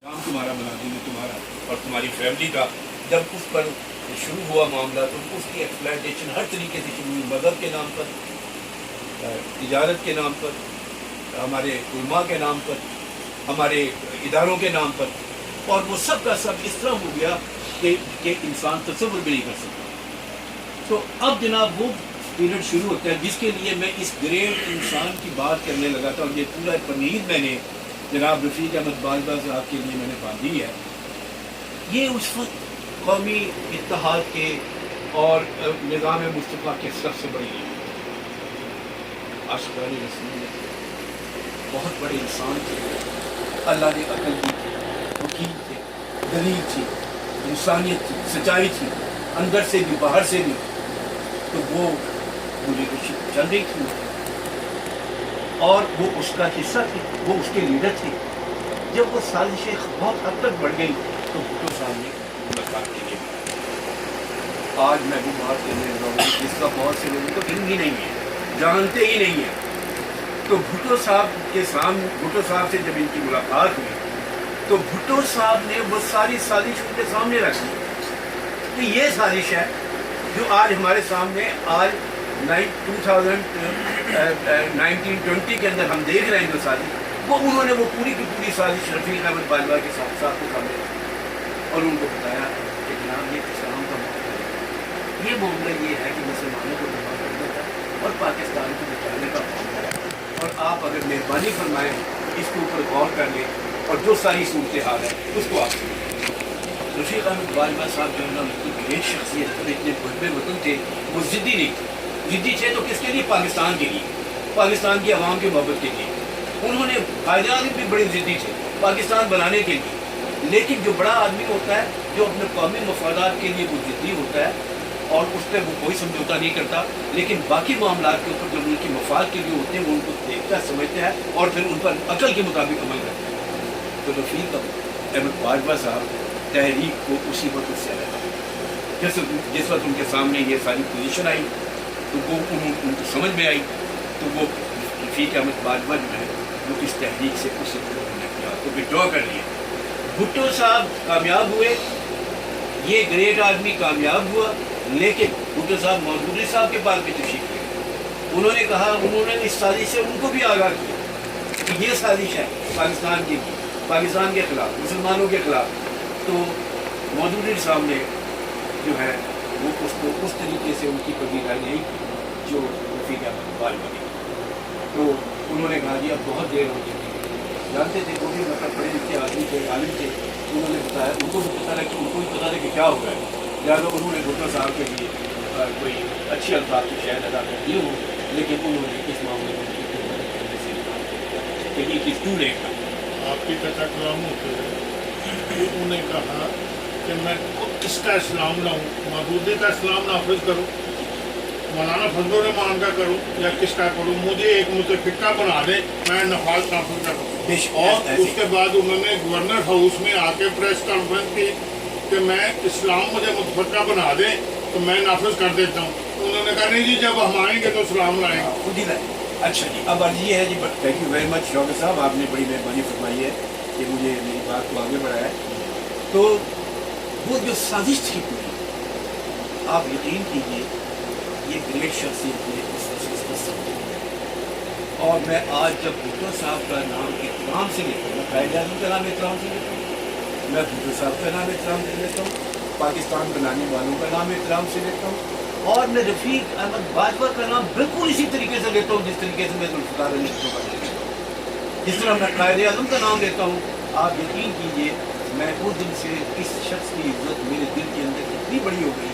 नाम तुम्हारा बना देंगे तुम्हारा और तुम्हारी फैमिली का। जब उस पर शुरू हुआ मामला तो उसकी एक्सप्लॉयटेशन हर तरीके से शुरू हुई, मज़हब के नाम पर, तिजारत के नाम पर, हमारे उलमा के नाम पर, हमारे इदारों के नाम पर, और वो सब का सब इस तरह हो गया कि इंसान तसव्वुर भी नहीं कर सकता। तो अब जनाब वो पीरियड शुरू होता है जिसके लिए मैं इस ग्रेट इंसान की बात करने लगा था, और ये पूरा पनीर मैंने जनाब रफ़ीक अहमद बाजवा साहब के लिए मैंने बांधी है। ये उस वक्त कौमी इत्तेहाद के और निज़ाम मुस्तफ़ा के सबसे बड़ी आशिक़ान रसूल बहुत बड़े इंसान थे, अल्लाह ने अक़ल दी थी, वकील थे, दलील थी, इंसानियत थी, सच्चाई थी, अंदर से भी बाहर से भी। तो वो मुझे कुछ चल रही थी और वो उसका हिस्सा थे, वो उसके लीडर थे। जब वो साजिशें बहुत हद तक बढ़ गई तो भुट्टो साहब ने मुलाकात के लिए आज मैं वो बात करने लगा हूँ जिसका बहुत से लोगों को इल्म ही नहीं है, जानते ही नहीं है। तो भुट्टो साहब से जब इनकी मुलाकात हुई तो भुट्टो साहब ने वो सारी साजिश उनके सामने रख दी कि ये साजिश है जो आज हमारे सामने आज 1920 के अंदर हम देख रहे हैं जो साजिश, वो उन्होंने वो पूरी की पूरी साजिश रफ़ीक अहमद बाजवा के साथ साथ को सामने और उनको बताया कि जनाब ये इस्लाम का मामला है, ये मामला ये है कि मुसलमानों को दफा करने का और पाकिस्तान को बचाने का मामला है, और आप अगर मेहरबानी फरमाएँ इसके ऊपर गौर कर लें और जो सारी सूरत हाल है उसको आप सुनें। रफ़ीक अहमद बाजवा साहब जो है ना उनकी ग्रेट शख्सियत थे, इतने मुहब्बे वतन थे, वो ज़िद्दी नहीं थे। ज़िद्दी थे तो किसके लिए? पाकिस्तान के लिए, पाकिस्तान की आवाम की मोहब्बत के लिए। उन्होंने कायदे आज़म भी बड़े ज़िद्दी थे पाकिस्तान बनाने के लिए, लेकिन जो बड़ा आदमी होता है जो अपने कौमी मफादात के लिए वो ज़िद्दी होता है और उस पर वो कोई समझौता नहीं करता, लेकिन बाकी मामलात के ऊपर जो उनकी मफाद के लिए होते हैं वो उनको देखता है, समझता है और फिर उन पर अकल के मुताबिक अमल करता है। तो रफ़ीक अहमद बाजवा साहब तहरीक को उसी वक्त से लगा, जिस वक्त उनके सामने ये सारी पोजीशन आई तो वो उनको समझ में आई, तो वो रफ़ीक अहमद बाजवा जो है वो इस तहरीक से उसी को विड्रॉ कर लिया। भुट्टो साहब कामयाब हुए, ये ग्रेट आदमी कामयाब हुआ, लेकिन भुट्टो साहब मौदूदी साहब के पास भी तशरीफ़ किए। उन्होंने कहा, उन्होंने इस साजिश से उनको भी आगाह किया कि ये साजिश है पाकिस्तान की, पाकिस्तान के ख़िलाफ़, मुसलमानों के ख़िलाफ़। तो मौदूदी साहब ने जो है वो उसको उस तरीके से उनकी पजीराई नहीं की जो रफ़ीक अहमद बाजवा की। तो उन्होंने कहा जी अब बहुत देर हो चुकी है, जानते थे वो भी मतलब पढ़े लिखे आदमी थे, आलिम थे, उन्होंने बताया, उनको भी पता लगा कि उनको भी पता लगा कि क्या हो रहा है, लिहाजा उन्होंने भुट्टो साहब के लिए कोई अच्छी अल्फाज की शायद अदा कर दिए हो, लेकिन उन्होंने इस मामले में कि इट इज़ टू लेट। आपकी कथा कलाम होते हैं, उन्होंने कहा कि मैं खुद किसका इस्लाम लाऊं, मौदूदी का इस्लाम नाफिज करूं, मौलाना फजल रहमान का करूं या किसका करूं, मुझे एक मुतफिका बना दे, मैं नफाज नाफिज करूं। और उसके बाद उन्होंने गवर्नर हाउस में आके प्रेस कॉन्फ्रेंस की कि मैं इस्लाम मुझे मुतफिका बना दे तो मैं नाफिज कर देता हूँ। उन्होंने कहा नहीं जी जब हम आएंगे तो इस्लाम लाएंगे। अच्छा जी, अब अर्जी है जी, thank you very much Shaukat sahab, आपने बड़ी मेहरबानी फरमाई है कि मुझे मेरी बात को आगे बढ़ाया। तो वो जो साजिश थी पूरी, आप यकीन कीजिए ये ग्रेट शख्सियत ने उस साजिश को समझा। और मैं आज जब भुट्टो साहब का नाम इकराम से लेता हूँ, मैं कायदे आज़म का नाम इकराम से लेता हूँ, मैं भुट्टो साहब का नाम इकराम से लेता हूँ, पाकिस्तान बनाने वालों का नाम इकराम से लेता हूँ, और मैं रफ़ीक अहमद बाजवा का नाम बिल्कुल इसी तरीके से लेता हूँ जिस तरीके से मैं जुल्फ़िकार अली भुट्टो का लेता हूँ, जिस तरह मैं कायदे आज़म का नाम लेता हूँ। आप यकीन कीजिए मैं उस दिन से इस शख्स की इज्जत मेरे दिल के अंदर इतनी बड़ी हो गई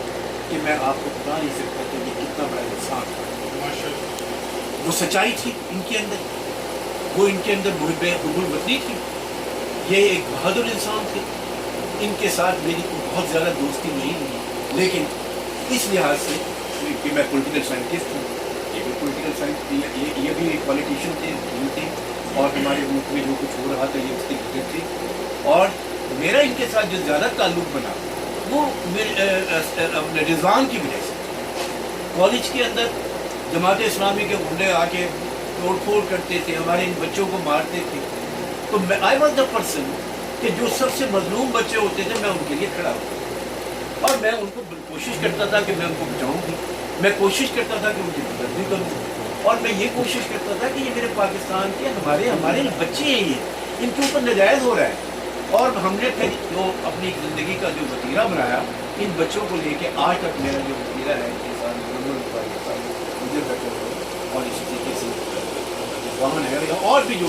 कि मैं आपको बता नहीं सकता कि ये कितना बड़ा इंसान था। वो सच्चाई थी इनके अंदर, वो इनके अंदर हुब्बुल वतनी थी, ये एक बहादुर इंसान थे। इनके साथ मेरी बहुत ज़्यादा दोस्ती नहीं हुई, लेकिन इस लिहाज से कि मैं पॉलिटिकल साइंटिस्ट हूँ, ये भी पॉलिटिकल साइंस, ये भी एक पॉलिटिशियन थे और हमारे मुल्क में जो कुछ हो रहा था ये उसकी वजह थी। और मेरा इनके साथ जो ज़्यादा ताल्लुक़ बना वो अपने रिजवान की वजह से। कॉलेज के अंदर जमात इस्लामी के गुंडे आके तोड़ फोड़ करते थे, हमारे इन बच्चों को मारते थे, तो आई वॉज द पर्सन کہ جو سب سے مظلوم بچے ہوتے تھے میں ان کے لیے کھڑا ہوتا اور میں ان کو کوشش کرتا تھا کہ میں ان کو بچاؤں بھی، میں کوشش کرتا تھا کہ ان کی مدد بھی کروں، اور میں یہ کوشش کرتا تھا کہ یہ میرے پاکستان کے ہمارے بچے ہیں، یہ ان کے اوپر ناجائز ہو رہا ہے۔ اور ہم نے پھر جو اپنی زندگی کا جو وتیرہ بنایا ان بچوں کو لے کے آج تک میرا جو وتیرہ ہے انسان مجھے بچوں کو، اور اسی طریقے سے وہاں ہے اور بھی جو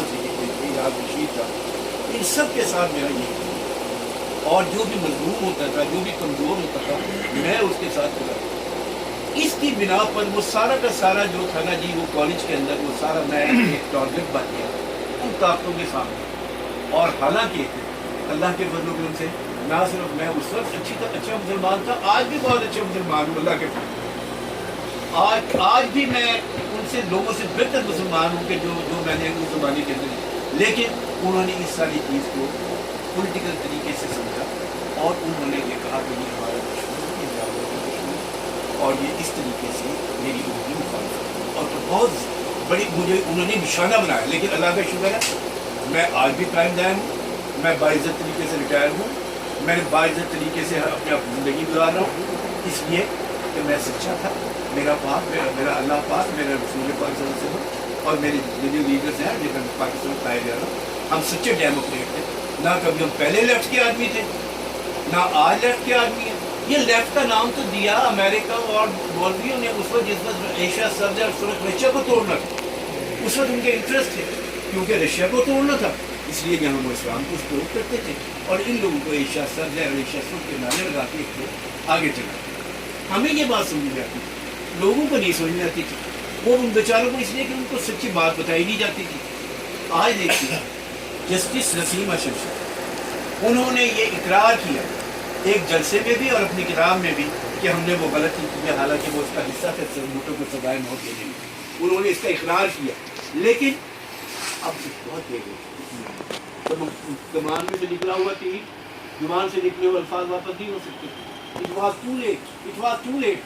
یاد رشید تھا، ان سب کے ساتھ میرا یہ، اور جو بھی مظلوم ہوتا تھا، جو بھی کمزور ہوتا تھا، میں اس کے ساتھ کھڑا تھا۔ اس کی بنا پر وہ سارا کا سارا جو تھا نا جی، وہ کالج کے اندر وہ سارا میں ایک ٹارگٹ بن گیا ان طاقتوں کے سامنے۔ اور حالانکہ اللہ کے فضل و کرم سے نہ صرف میں اس وقت اچھا مسلمان تھا، آج بھی بہت اچھا مسلمان ہوں اللہ کے فضل۔ آج بھی میں ان سے لوگوں سے بہتر مسلمان ہوں کہ جو میں نے اس زمانے کے اندر، لیکن انہوں نے اس ساری چیز کو پولیٹیکل طریقے سے سمجھا اور انہوں نے یہ کہا کہ یہ ہمارا دشمن ہے، یہ ہمارا دشمن ہے، اور یہ اس طریقے سے میری ان کی مخالفت، اور تو بہت بڑی مجھے انہوں نے نشانہ بنایا۔ لیکن اللہ کا شکر ہے میں آج بھی قائم دائم ہوں، میں باعزت طریقے سے ریٹائر ہوں، میں نے باعزت طریقے سے اپنی زندگی گزار رہا ہوں، اس لیے کہ میں سچا تھا۔ میرا پاک، میرا اللہ پاک، میرا رسول پاک صلی اللہ علیہ وسلم اور میرے جتنے بھی لیڈرز ہیں جن میں پاکستان پائے جا رہا ہوں، ہم سچے ڈیموکریٹ تھے۔ نہ کبھی ہم پہلے لیفٹ کے آدمی تھے، نہ آج لیفٹ کے آدمی ہیں۔ یہ لیفٹ کا نام تو دیا امریکہ اور مولویوں نے اس وقت، جس وقت ایشیا سبز اور سرخ رشیا کو توڑنا تھا، اس وقت ان کے انٹرسٹ تھے کیونکہ رشیا کو توڑنا تھا، اس لیے کہ ہم اسلام کو سپورٹ کرتے تھے اور ان لوگوں کو ایشیا سبز اور ایشیا سرخ کے نعرے لگاتے تھے آگے چلا۔ ہمیں یہ بات سمجھ میں آتی تھی، لوگوں کو نہیں سمجھ میں آتی تھی، وہ ان بیچاروں کو اس لیے کہ ان کو سچی بات بتائی نہیں جاتی تھی۔ آج دیکھیے جسٹس نسیم اشرف صاحب، انہوں نے یہ اقرار کیا ایک جلسے میں بھی اور اپنی کتاب میں بھی کہ ہم نے وہ غلطی کی ہے، حالانکہ وہ اس کا حصہ تھے سرموٹوں کو سزائے موت دینے میں، انہوں نے اس کا اقرار کیا، لیکن اب بہت دیر ہو گئی، زبان میں سے نکلا ہوا تیر زبان سے نکلے ہوئے الفاظ واپس نہیں ہو سکتے۔ It was too late.